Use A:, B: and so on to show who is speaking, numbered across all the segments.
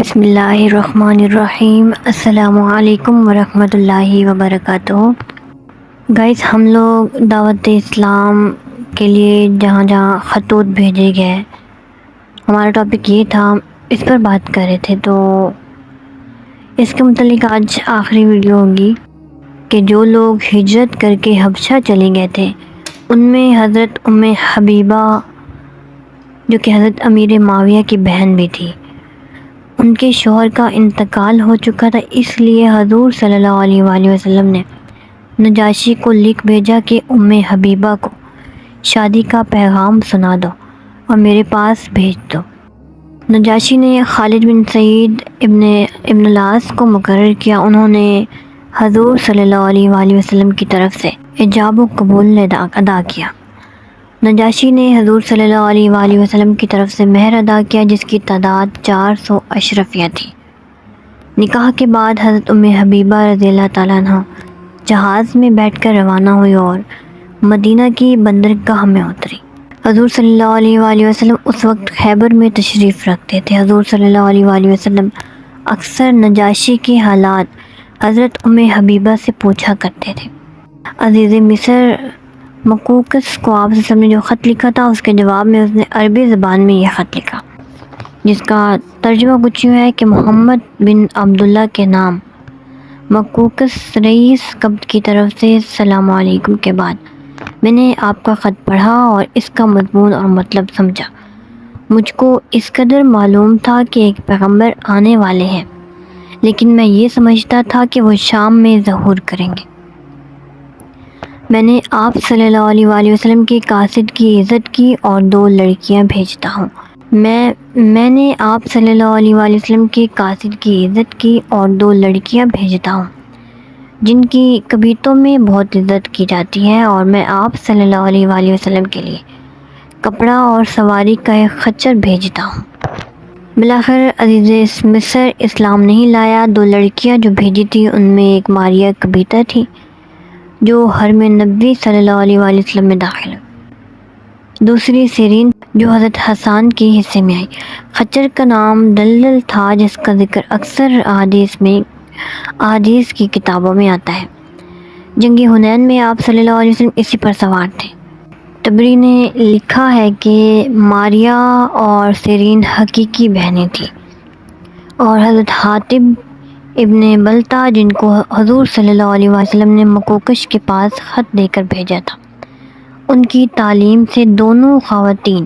A: بسم اللہ الرحمن الرحیم۔ السلام علیکم ورحمۃ اللہ وبرکاتہ۔ گائز، ہم لوگ دعوت اسلام کے لیے جہاں جہاں خطوط بھیجے گئے، ہمارا ٹاپک یہ تھا، اس پر بات کر رہے تھے، تو اس کے متعلق آج آخری ویڈیو ہوگی کہ جو لوگ ہجرت کر کے حبشہ چلے گئے تھے ان میں حضرت ام حبیبہ جو کہ حضرت امیر معاویہ کی بہن بھی تھی، ان کے شوہر کا انتقال ہو چکا تھا، اس لیے حضور صلی اللہ علیہ وآلہ وسلم نے نجاشی کو لکھ بھیجا کہ ام حبیبہ کو شادی کا پیغام سنا دو اور میرے پاس بھیج دو۔ نجاشی نے خالد بن سعید ابن العاص کو مقرر کیا۔ انہوں نے حضور صلی اللہ علیہ وآلہ وسلم کی طرف سے ایجاب و قبول ادا کیا۔ نجاشی نے حضور صلی اللہ علیہ وآلہ وسلم کی طرف سے مہر ادا کیا، جس کی تعداد 400 اشرفیہ تھی۔ نکاح کے بعد حضرت ام حبیبہ رضی اللہ تعالیٰ عنہ جہاز میں بیٹھ کر روانہ ہوئی اور مدینہ کی بندرگاہ میں اتری۔ حضور صلی اللہ علیہ وآلہ وسلم اس وقت خیبر میں تشریف رکھتے تھے۔ حضور صلی اللہ علیہ وآلہ وسلم اکثر نجاشی کے حالات حضرت ام حبیبہ سے پوچھا کرتے تھے۔ عزیز مصر مقوقس کو آپ وسلم نے جو خط لکھا تھا، اس کے جواب میں اس نے عربی زبان میں یہ خط لکھا، جس کا ترجمہ کچھ یوں ہے کہ محمد بن عبداللہ کے نام مقوقس رئیس قبط کی طرف سے السلام علیکم کے بعد میں نے آپ کا خط پڑھا اور اس کا مضمون اور مطلب سمجھا۔ مجھ کو اس قدر معلوم تھا کہ ایک پیغمبر آنے والے ہیں، لیکن میں یہ سمجھتا تھا کہ وہ شام میں ظہور کریں گے۔ میں نے آپ صلی اللہ علیہ وآلہ وسلم کے قاصد کی عزت کی اور 2 لڑکیاں بھیجتا ہوں۔ میں نے آپ صلی اللہ علیہ وآلہ وسلم کے قاصد کی عزت کی اور 2 لڑکیاں بھیجتا ہوں جن کی قبیلوں میں بہت عزت کی جاتی ہے، اور میں آپ صلی اللہ علیہ وآلہ وسلم کے لیے کپڑا اور سواری کا ایک خچر بھیجتا ہوں۔ بالآخر عزیز مصر اسلام نہیں لایا۔ 2 لڑکیاں جو بھیجی تھی ان میں ایک ماریہ قبیطہ تھی جو حرم نبوی صلی اللہ علیہ وآلہ وسلم میں داخل ہوئی، دوسری سیرین جو حضرت حسان کے حصے میں آئی۔ خچر کا نام دلدل تھا، جس کا ذکر اکثر احادیث کی کتابوں میں آتا ہے۔ جنگ حنین میں آپ صلی اللہ علیہ وسلم اسی پر سوار تھے۔ تبری نے لکھا ہے کہ ماریہ اور سیرین حقیقی بہنیں تھیں، اور حضرت حاتب ابن بلتہ جن کو حضور صلی اللہ علیہ وسلم نے مقوقش کے پاس خط دے کر بھیجا تھا، ان کی تعلیم سے دونوں خواتین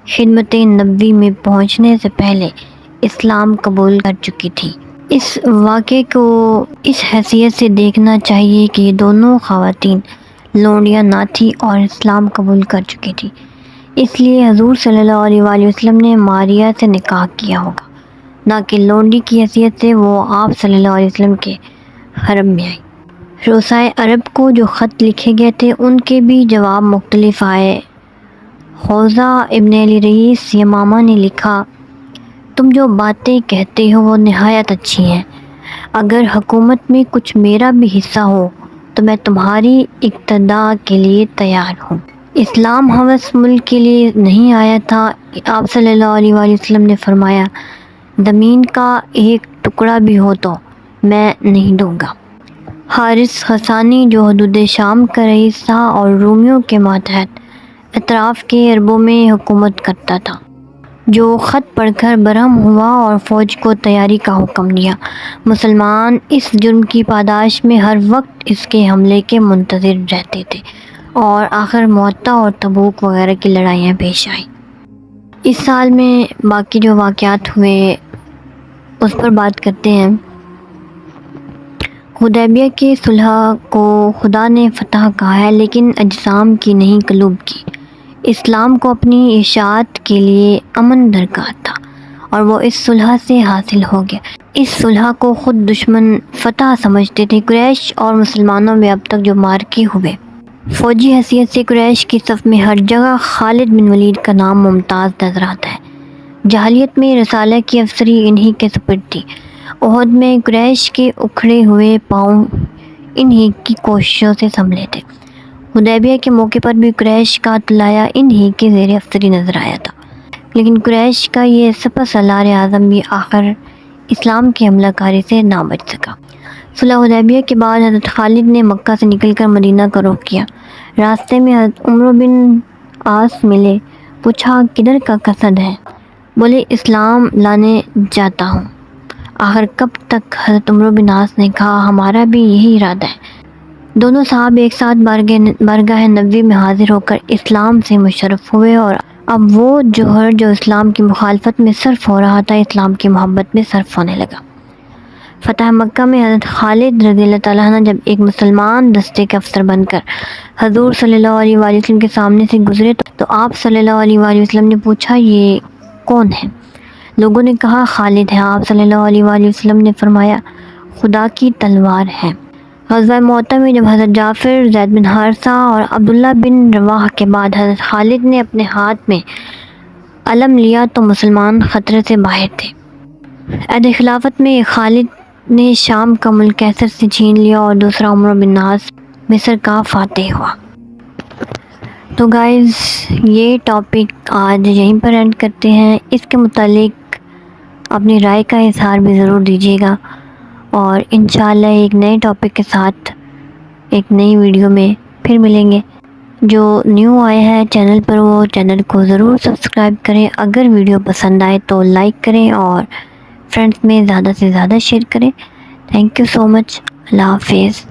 A: خدمت نبوی میں پہنچنے سے پہلے اسلام قبول کر چکی تھیں۔ اس واقعے کو اس حیثیت سے دیکھنا چاہیے کہ یہ دونوں خواتین لونڈیاں نہ تھیں اور اسلام قبول کر چکی تھیں، اس لیے حضور صلی اللہ علیہ وآلہ وسلم نے ماریہ سے نکاح کیا ہوگا، نہ کہ لونڈی کی حیثیت سے وہ آپ صلی اللہ علیہ وسلم کے حرم میں آئی۔ روسائے عرب کو جو خط لکھے گئے تھے ان کے بھی جواب مختلف آئے۔ خوزہ ابن علی رئیس یمامہ نے لکھا، تم جو باتیں کہتے ہو وہ نہایت اچھی ہیں، اگر حکومت میں کچھ میرا بھی حصہ ہو تو میں تمہاری اقتداء کے لیے تیار ہوں۔ اسلام حوث ملک کے لیے نہیں آیا تھا۔ آپ صلی اللہ علیہ وآلہ وسلم نے فرمایا، زمین کا ایک ٹکڑا بھی ہو تو میں نہیں دوں گا۔ حارث غسانی جو حدود شام کا رئیس تھا اور رومیوں کے ماتحت اطراف کے عربوں میں حکومت کرتا تھا، جو خط پڑھ کر برہم ہوا اور فوج کو تیاری کا حکم دیا۔ مسلمان اس جرم کی پاداش میں ہر وقت اس کے حملے کے منتظر رہتے تھے، اور آخر معطا اور تبوک وغیرہ کی لڑائیاں پیش آئیں۔ اس سال میں باقی جو واقعات ہوئے اس پر بات کرتے ہیں۔ حدیبیہ کی صلح کو خدا نے فتح کہا ہے، لیکن اجسام کی نہیں قلوب کی۔ اسلام کو اپنی اشاعت کے لیے امن درکار تھا، اور وہ اس صلح سے حاصل ہو گیا۔ اس صلح کو خود دشمن فتح سمجھتے تھے۔ قریش اور مسلمانوں میں اب تک جو مارکے ہوئے، فوجی حیثیت سے قریش کی صف میں ہر جگہ خالد بن ولید کا نام ممتاز نظر آتا ہے۔ جاہلیت میں رسالہ کی افسری انہی کے سپرد تھی۔ احد میں قریش کے اکھڑے ہوئے پاؤں انہی کی کوششوں سے سنبھلے تھے۔ حدیبیہ کے موقع پر بھی قریش کا طلایہ انہی کے زیر افسری نظر آیا تھا، لیکن قریش کا یہ سپہ سالار اعظم بھی آخر اسلام کی حملہ کاری سے نہ بچ سکا۔ صلح حدیبیہ کے بعد حضرت خالد نے مکہ سے نکل کر مدینہ کا رخ کیا۔ راستے میں حضرت عمرو بن عاص ملے، پوچھا کدھر کا قصد ہے؟ بولے اسلام لانے جاتا ہوں۔ آخر کب تک؟ حضرت عمرو بن عاص نے کہا ہمارا بھی یہی ارادہ ہے۔ دونوں صاحب ایک ساتھ بارگاہ نبوی میں حاضر ہو کر اسلام سے مشرف ہوئے، اور اب وہ جوہر جو اسلام کی مخالفت میں صرف ہو رہا تھا اسلام کی محبت میں صرف ہونے لگا۔ فتح مکہ میں حضرت خالد رضی اللہ تعالیٰ عنہ جب ایک مسلمان دستے کے افسر بن کر حضور صلی اللہ علیہ وآلہ وسلم کے سامنے سے گزرے تو آپ صلی اللہ علیہ وآلہ وسلم نے پوچھا یہ کون ہے؟ لوگوں نے کہا خالد ہے۔ آپ صلی اللہ علیہ وآلہ وسلم نے فرمایا خدا کی تلوار ہے۔ غزوہ معتہ میں جب حضرت جعفر، زید بن حارثہ اور عبداللہ بن رواحہ کے بعد حضرت خالد نے اپنے ہاتھ میں علم لیا تو مسلمان خطرے سے باہر تھے۔ عہد خلافت میں خالد نے شام کا ملک کیسر سے چھین لیا اور دوسرا عمرو بن عاص مصر کا فاتح ہوا۔ تو گائز یہ ٹاپک آج یہیں پر اینڈ کرتے ہیں۔ اس کے متعلق اپنی رائے کا اظہار بھی ضرور دیجیے گا، اور انشاءاللہ ایک نئے ٹاپک کے ساتھ ایک نئی ویڈیو میں پھر ملیں گے۔ جو نیو آئے ہیں چینل پر وہ چینل کو ضرور سبسکرائب کریں، اگر ویڈیو پسند آئے تو لائک کریں اور فرینڈس میں زیادہ سے زیادہ شیئر کریں۔ تھینک یو سو مچ۔ اللہ حافظ۔